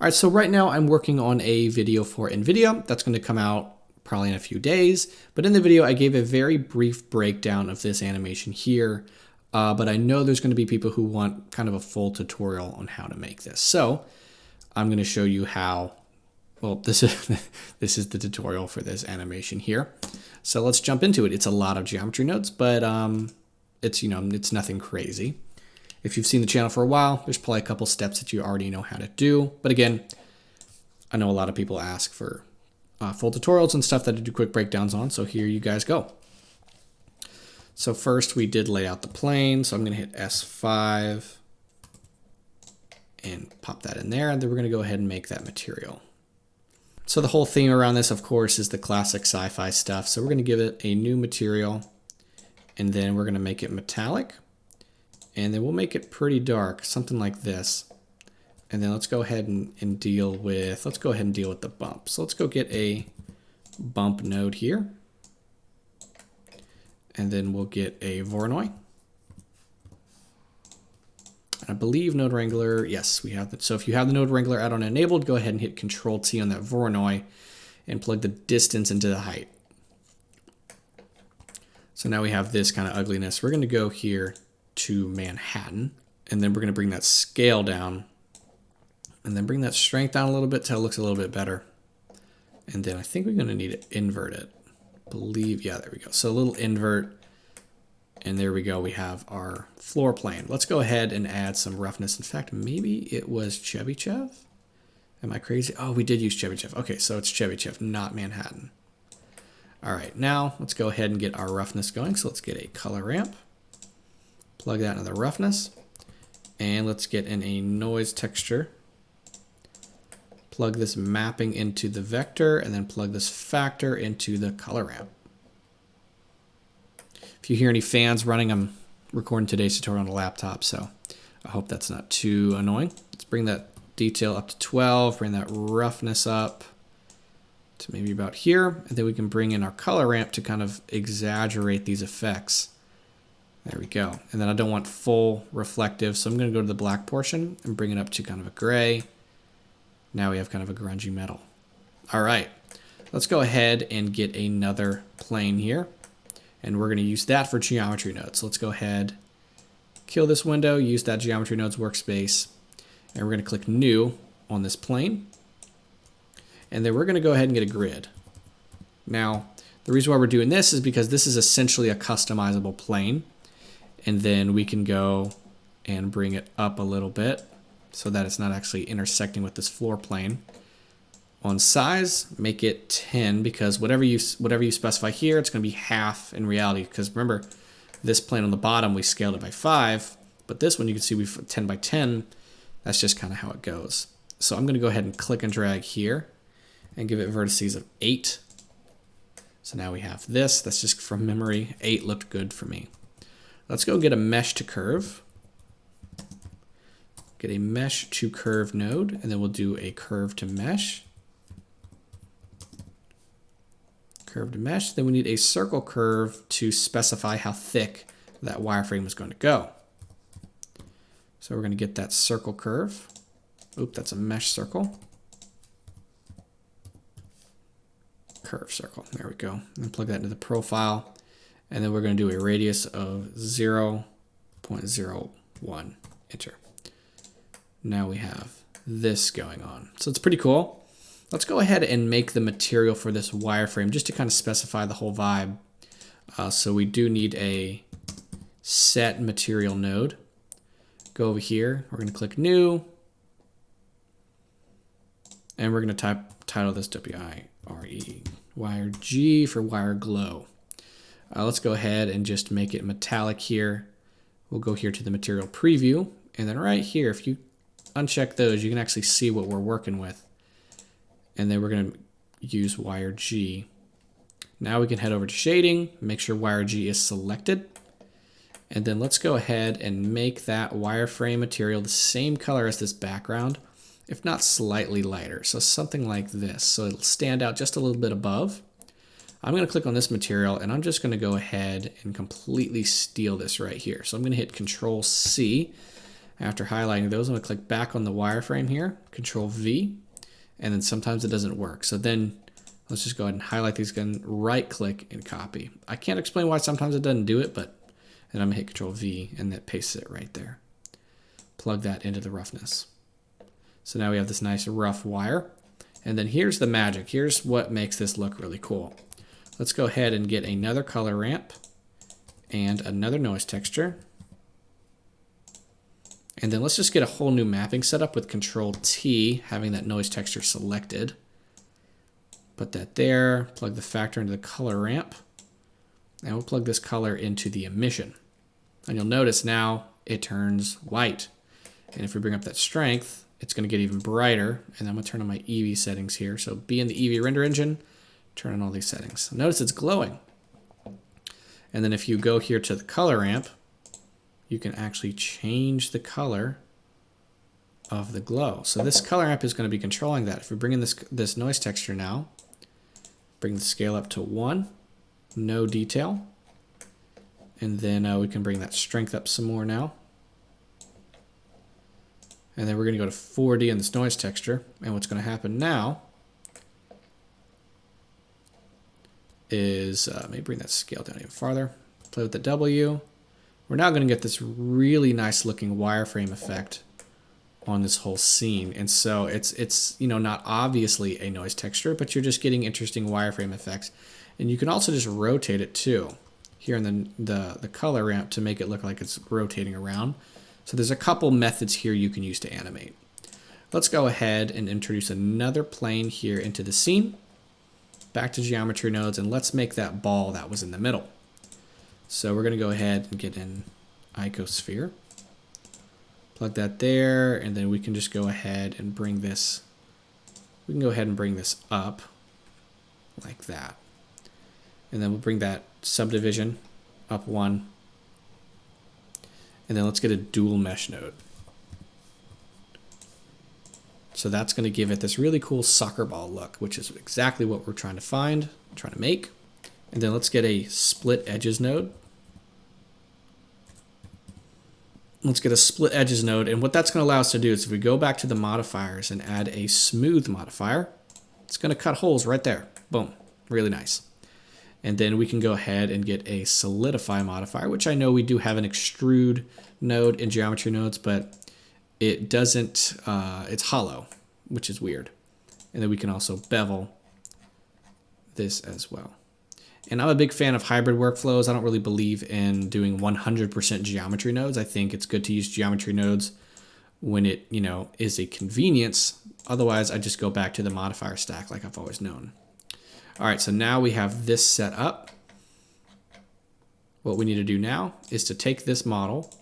All right, so right now I'm working on a video for NVIDIA that's going to come out probably in a few days. But in the video, I gave a very brief breakdown of this animation here. But I know there's going to be people who want kind of a full tutorial on how to make this. So I'm going to show you how. Well, this is the tutorial for this animation here. So let's jump into it. It's a lot of geometry nodes, but it's nothing crazy. If you've seen the channel for a while, there's probably a couple steps that you already know how to do. But again, I know a lot of people ask for full tutorials and stuff that I do quick breakdowns on. So here you guys go. So first we did lay out the plane. So I'm going to hit S5 and pop that in there. And then we're going to go ahead and make that material. So the whole theme around this, of course, is the classic sci-fi stuff. So we're going to give it a new material, and then we're going to make it metallic, and then we'll make it pretty dark, something like this. And then let's go ahead and deal with the bump. So let's go get a bump node here, and then we'll get a Voronoi. I believe Node Wrangler, yes, we have that. So if you have the Node Wrangler add-on enabled, go ahead and hit Control-T on that Voronoi and plug the distance into the height. So now we have this kind of ugliness. We're going to go here to Manhattan, and then we're going to bring that scale down, and then bring that strength down a little bit till it looks a little bit better. And then I think we're going to need to invert it. Yeah, there we go. So a little invert. And there we go, we have our floor plane. Let's go ahead and add some roughness. In fact, maybe it was Chebyshev? Am I crazy? Oh, we did use Chebyshev. Okay, so it's Chebyshev, not Manhattan. All right, now let's go ahead and get our roughness going. So let's get a color ramp, plug that into the roughness, and let's get in a noise texture. Plug this mapping into the vector, and then plug this factor into the color ramp. If you hear any fans running, I'm recording today's tutorial on a laptop, so I hope that's not too annoying. Let's bring that detail up to 12, bring that roughness up to maybe about here, and then we can bring in our color ramp to kind of exaggerate these effects. There we go. And then I don't want full reflective, so I'm going to go to the black portion and bring it up to kind of a gray. Now we have kind of a grungy metal. All right, let's go ahead and get another plane here. And we're going to use that for geometry nodes. So let's go ahead, kill this window, use that geometry nodes workspace, and we're going to click new on this plane. And then we're going to go ahead and get a grid. Now, the reason why we're doing this is because this is essentially a customizable plane. And then we can go and bring it up a little bit so that it's not actually intersecting with this floor plane. On size, make it 10, because whatever you specify here, it's going to be half in reality. Because remember, this plane on the bottom, we scaled it by 5, but this one you can see we've 10 by 10. That's just kind of how it goes. So I'm going to go ahead and click and drag here and give it vertices of 8. So now we have this. That's just from memory. 8 looked good for me. Let's go get a mesh to curve. Get a mesh to curve node, and then we'll do a curve to mesh. Curve to mesh. Then we need a circle curve to specify how thick that wireframe is going to go. So we're going to get that circle curve. Oop, that's a mesh circle. Curve circle. There we go. And plug that into the profile. And then we're going to do a radius of 0.01. Enter. Now we have this going on. So it's pretty cool. Let's go ahead and make the material for this wireframe just to kind of specify the whole vibe. So we do need a set material node. Go over here. We're going to click new. And we're going to title this WIRE, wire G for wire glow. Let's go ahead and just make it metallic here. We'll go here to the material preview. And then right here, if you uncheck those, you can actually see what we're working with. And then we're going to use wire G. Now we can head over to shading, make sure wire G is selected. And then let's go ahead and make that wireframe material the same color as this background, if not slightly lighter. So something like this. So it'll stand out just a little bit above. I'm going to click on this material, and I'm just going to go ahead and completely steal this right here. So I'm going to hit Control C, After highlighting those, I'm going to click back on the wireframe here, Control V, and then sometimes it doesn't work. So then let's just go ahead and highlight these again, right click and copy. I can't explain why sometimes it doesn't do it, but then I'm going to hit Control V and that pastes it right there. Plug that into the roughness. So now we have this nice rough wire. And then here's the magic. Here's what makes this look really cool. Let's go ahead and get another color ramp and another noise texture. And then let's just get a whole new mapping setup with Control T, having that noise texture selected. Put that there, plug the factor into the color ramp, and we'll plug this color into the emission. And you'll notice now it turns white. And if we bring up that strength, it's going to get even brighter. And I'm going to turn on my Eevee settings here. So be in the Eevee render engine, turn on all these settings. Notice it's glowing. And then if you go here to the color ramp, you can actually change the color of the glow. So this color ramp is going to be controlling that. If we bring in this noise texture now, bring the scale up to 1, no detail. And then we can bring that strength up some more now. And then we're going to go to 4D in this noise texture. And what's going to happen now is, maybe bring that scale down even farther. Play with the W. We're now going to get this really nice looking wireframe effect on this whole scene. And so it's you know, not obviously a noise texture, but you're just getting interesting wireframe effects. And you can also just rotate it too here in the color ramp to make it look like it's rotating around. So there's a couple methods here you can use to animate. Let's go ahead and introduce another plane here into the scene. Back to geometry nodes, and let's make that ball that was in the middle. So we're going to go ahead and get an icosphere. Plug that there, and then we can just go ahead and bring this, we can go ahead and bring this up like that. And then we'll bring that subdivision up 1. And then let's get a dual mesh node. So that's going to give it this really cool soccer ball look, which is exactly what we're trying to make. And then let's get a split edges node. Let's get a split edges node. And what that's going to allow us to do is if we go back to the modifiers and add a smooth modifier, it's going to cut holes right there. Boom. Really nice. And then we can go ahead and get a solidify modifier, which I know we do have an extrude node in geometry nodes, but it doesn't, it's hollow, which is weird. And then we can also bevel this as well. And I'm a big fan of hybrid workflows. I don't really believe in doing 100% geometry nodes. I think it's good to use geometry nodes when it, you know, is a convenience. Otherwise, I just go back to the modifier stack like I've always known. All right, so now we have this set up. What we need to do now is to take this model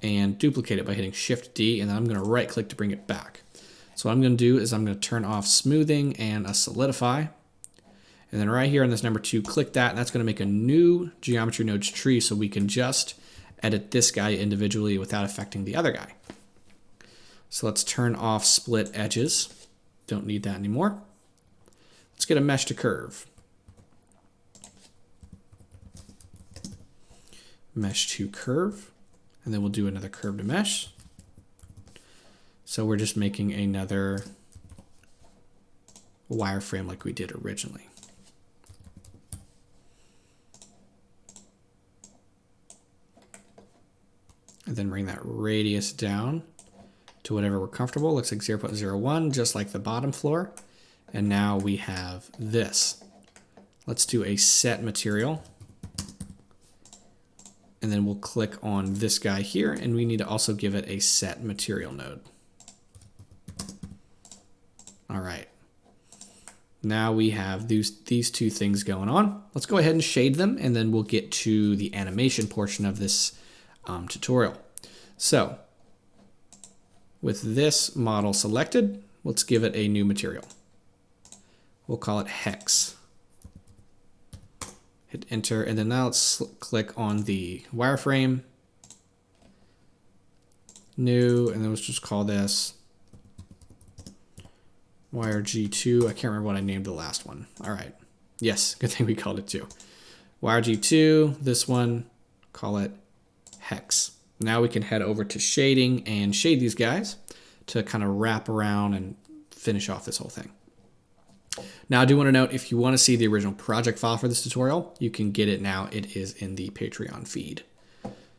and duplicate it by hitting Shift D, and then I'm going to right click to bring it back. So what I'm going to do is I'm going to turn off smoothing and a solidify. And then right here on this number 2, click that, and that's going to make a new geometry nodes tree so we can just edit this guy individually without affecting the other guy. So let's turn off split edges. Don't need that anymore. Let's get a mesh to curve. Mesh to curve. And then we'll do another curve to mesh. So we're just making another wireframe like we did originally. And then bring that radius down to whatever we're comfortable. Looks like 0.01, just like the bottom floor. And now we have this. Let's do a set material. And then we'll click on this guy here, and we need to also give it a set material node. All right. Now we have these two things going on. Let's go ahead and shade them, and then we'll get to the animation portion of this tutorial. So with this model selected, let's give it a new material. We'll call it Hex. Hit enter, and then now let's click on the wireframe, new, and then let's just call this wire G2. I can't remember what I named the last one. All right. Yes, good thing we called it 2. Wire G2, this one, call it Hex. Now we can head over to shading and shade these guys to kind of wrap around and finish off this whole thing. Now I do want to note, if you want to see the original project file for this tutorial, you can get it now. It is in the Patreon feed.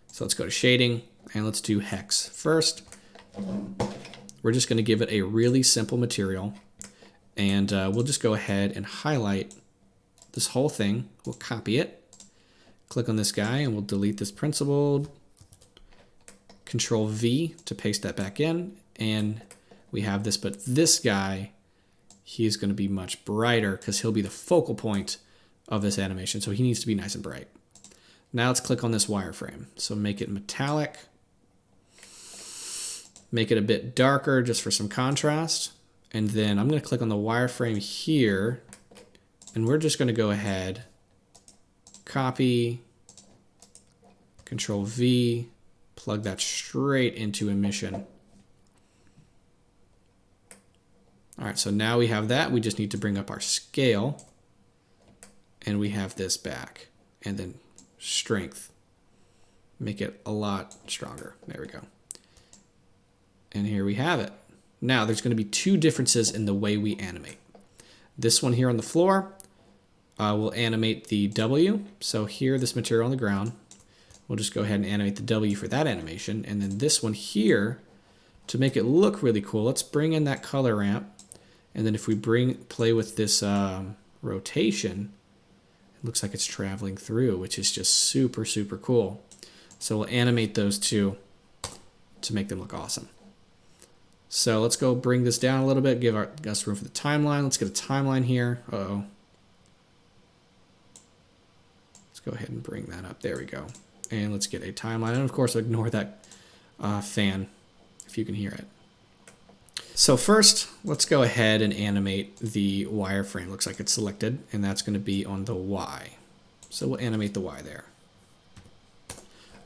So let's go to shading and let's do hex first. We're just going to give it a really simple material, and we'll just go ahead and highlight this whole thing. We'll copy it, click on this guy, and we'll delete this principled. Control V to paste that back in, and we have this, but this guy, he's going to be much brighter because he'll be the focal point of this animation, so he needs to be nice and bright. Now let's click on this wireframe. So make it metallic, make it a bit darker just for some contrast, and then I'm going to click on the wireframe here, and we're just going to go ahead, copy, Control V, plug that straight into emission. All right, so now we have that. We just need to bring up our scale, and we have this back, and then strength. Make it a lot stronger. There we go. And here we have it. Now there's going to be two differences in the way we animate. This one here on the floor will animate the W. So here, this material on the ground, we'll just go ahead and animate the W for that animation. And then this one here, to make it look really cool, let's bring in that color ramp. And then if we play with this rotation, it looks like it's traveling through, which is just super, super cool. So we'll animate those two to make them look awesome. So let's go bring this down a little bit, give us room for the timeline. Let's get a timeline here. Uh-oh. Let's go ahead and bring that up. There we go. And let's get a timeline. And of course, ignore that fan if you can hear it. So first, let's go ahead and animate the wireframe. Looks like it's selected, and that's going to be on the Y. So we'll animate the Y there.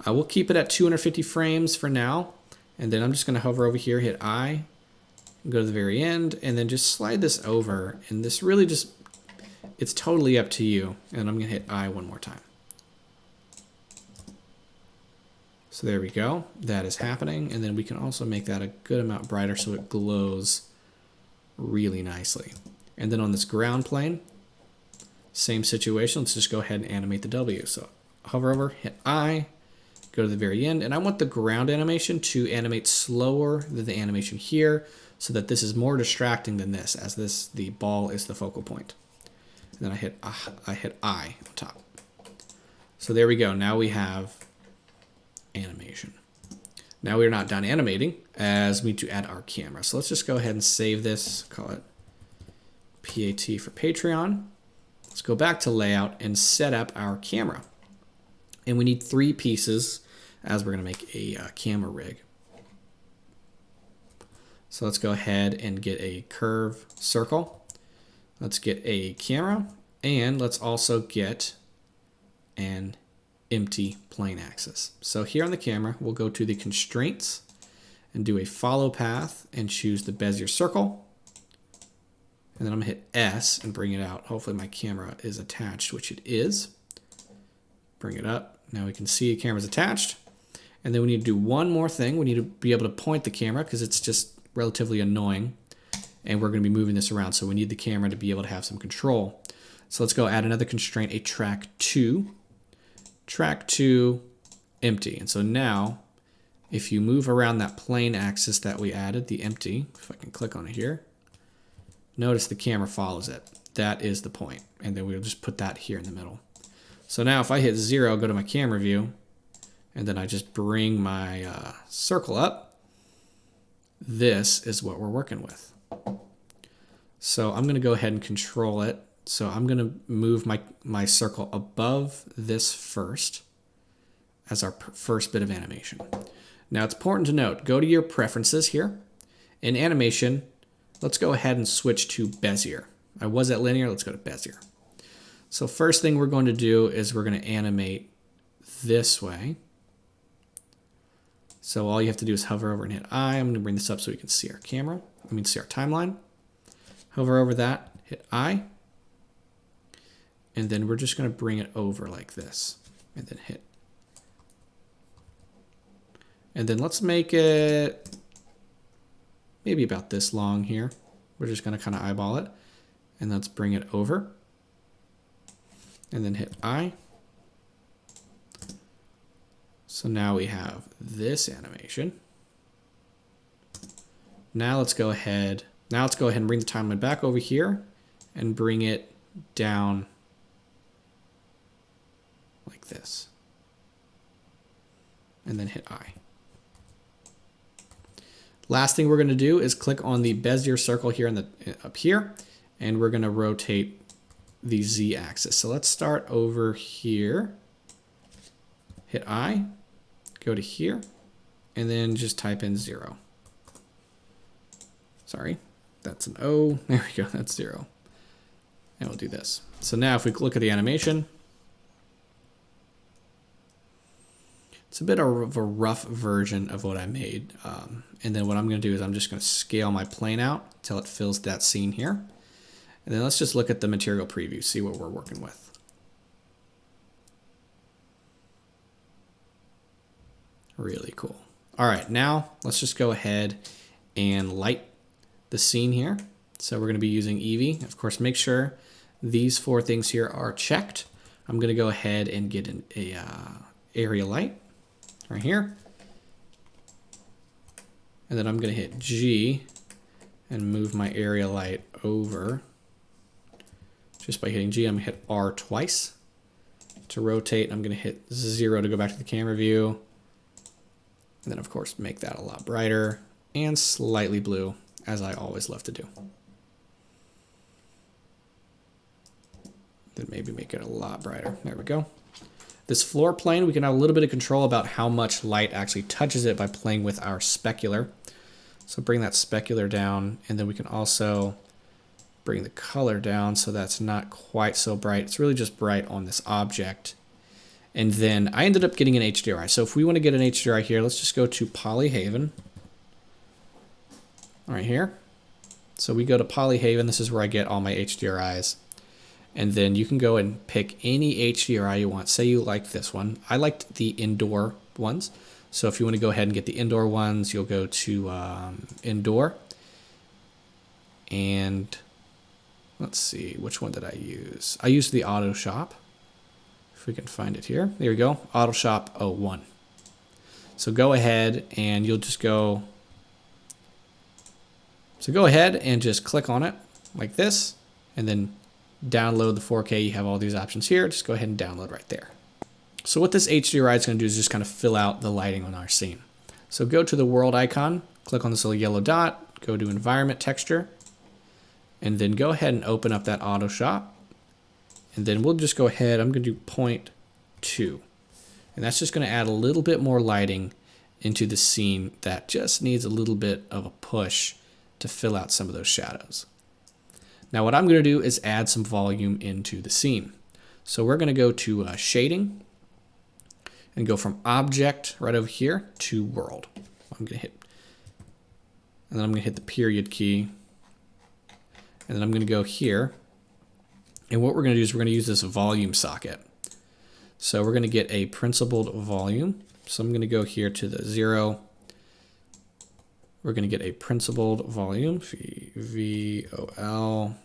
We'll keep it at 250 frames for now, and then I'm just going to hover over here, hit I, go to the very end, and then just slide this over, and this really just, it's totally up to you, and I'm going to hit I one more time. So there we go, that is happening, and then we can also make that a good amount brighter so it glows really nicely. And then on this ground plane, same situation, let's just go ahead and animate the W. So hover over, hit I, go to the very end, and I want the ground animation to animate slower than the animation here so that this is more distracting than this, as the ball is the focal point. And then I hit I on top. So there we go, now we have animation. Now we're not done animating, as we need to add our camera. So let's just go ahead and save this, call it PAT for Patreon. Let's go back to layout and set up our camera. And we need 3 pieces, as we're going to make a camera rig. So let's go ahead and get a curve circle. Let's get a camera, and let's also get an empty plane axis. So here on the camera, we'll go to the constraints and do a follow path and choose the Bezier circle. And then I'm gonna hit S and bring it out. Hopefully my camera is attached, which it is. Bring it up. Now we can see the camera's attached. And then we need to do one more thing. We need to be able to point the camera because it's just relatively annoying. And we're gonna be moving this around. So we need the camera to be able to have some control. So let's go add another constraint, a track 2. Track 2, empty. And so now, if you move around that plane axis that we added, the empty, if I can click on it here, notice the camera follows it. That is the point. And then we'll just put that here in the middle. So now if I hit 0, go to my camera view, and then I just bring my circle up, this is what we're working with. So I'm going to go ahead and control it. So I'm going to move my circle above this first as our first bit of animation. Now it's important to note, go to your preferences here. In animation, let's go ahead and switch to Bezier. I was at linear, let's go to Bezier. So first thing we're going to do is we're going to animate this way. So all you have to do is hover over and hit I. I'm going to bring this up so we can see our camera. See our timeline. Hover over that, hit I. And then we're just going to bring it over like this, and then hit. And then let's make it maybe about this long here. We're just going to kind of eyeball it. And let's bring it over. And then hit I. So now we have this animation. Now let's go ahead. Now let's go ahead and bring the timeline back over here and bring it down like this. And then hit I. Last thing we're going to do is click on the Bezier circle here in the up here, and we're going to rotate the Z axis. So let's start over here. Hit I, go to here, and then just type in 0. Sorry, that's an O. There we go, that's 0. And we'll do this. So now if we look at the animation, it's a bit of a rough version of what I made. And then what I'm going to do is I'm just going to scale my plane out until it fills that scene here. And then let's just look at the material preview, see what we're working with. Really cool. All right, now let's just go ahead and light the scene here. So we're going to be using Eevee. Of course, make sure these 4 things here are checked. I'm going to go ahead and get an area light right here. And then I'm going to hit G and move my area light over. Just by hitting G, I'm going to hit R twice to rotate. I'm going to hit 0 to go back to the camera view. And then, of course, make that a lot brighter and slightly blue, as I always love to do. Then maybe make it a lot brighter. There we go. This floor plane, we can have a little bit of control about how much light actually touches it by playing with our specular. So bring that specular down, and then we can also bring the color down so that's not quite so bright. It's really just bright on this object. And then I ended up getting an HDRI. So if we want to get an HDRI here, let's just go to Polyhaven. Right here. So we go to Polyhaven. This is where I get all my HDRIs. And then you can go and pick any HDRI you want. Say you like this one. I liked the indoor ones. So if you want to go ahead and get the indoor ones, you'll go to indoor. And let's see, which one did I use? I used the Auto Shop. If we can find it here. There we go, Auto Shop 01. So go ahead and you'll just go. So go ahead and just click on it like this, and then download the 4K. You have all these options here. Just go ahead and download right there. So what this HDRI is going to do is just kind of fill out the lighting on our scene. So go to the world icon, click on this little yellow dot, go to environment texture, and then go ahead and open up that Auto Shop. And then we'll just go ahead, I'm going to do 0.2. And that's just going to add a little bit more lighting into the scene that just needs a little bit of a push to fill out some of those shadows. Now what I'm going to do is add some volume into the scene. So we're going to go to shading and go from object right over here to world. I'm going to hit, and then I'm going to hit the period key. And then I'm going to go here. And what we're going to do is we're going to use this volume socket. So we're going to get a principled volume. So I'm going to go here to the 0. We're going to get a principled volume, VOL,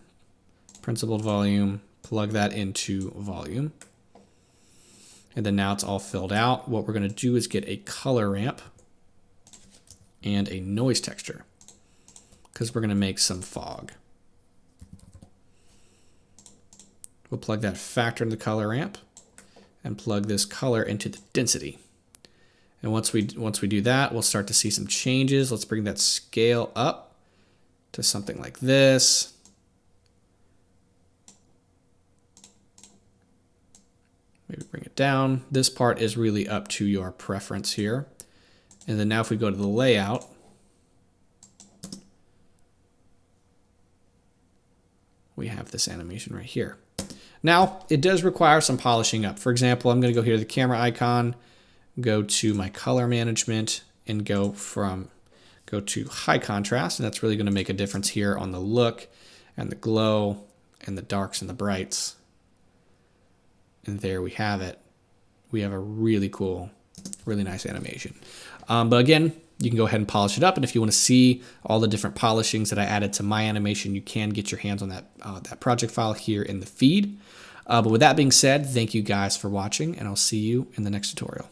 principled volume, plug that into volume. And then now it's all filled out. What we're going to do is get a color ramp and a noise texture, because we're going to make some fog. We'll plug that factor into the color ramp and plug this color into the density. And once we do that, we'll start to see some changes. Let's bring that scale up to something like this. Maybe bring it down. This part is really up to your preference here. And then now if we go to the layout, we have this animation right here. Now, it does require some polishing up. For example, I'm going to go here to the camera icon, go to my color management, and go to high contrast. And that's really going to make a difference here on the look and the glow and the darks and the brights. And there we have it. We have a really cool, really nice animation. But again, you can go ahead and polish it up. And if you want to see all the different polishings that I added to my animation, you can get your hands on that project file here in the feed. But with that being said, thank you guys for watching, and I'll see you in the next tutorial.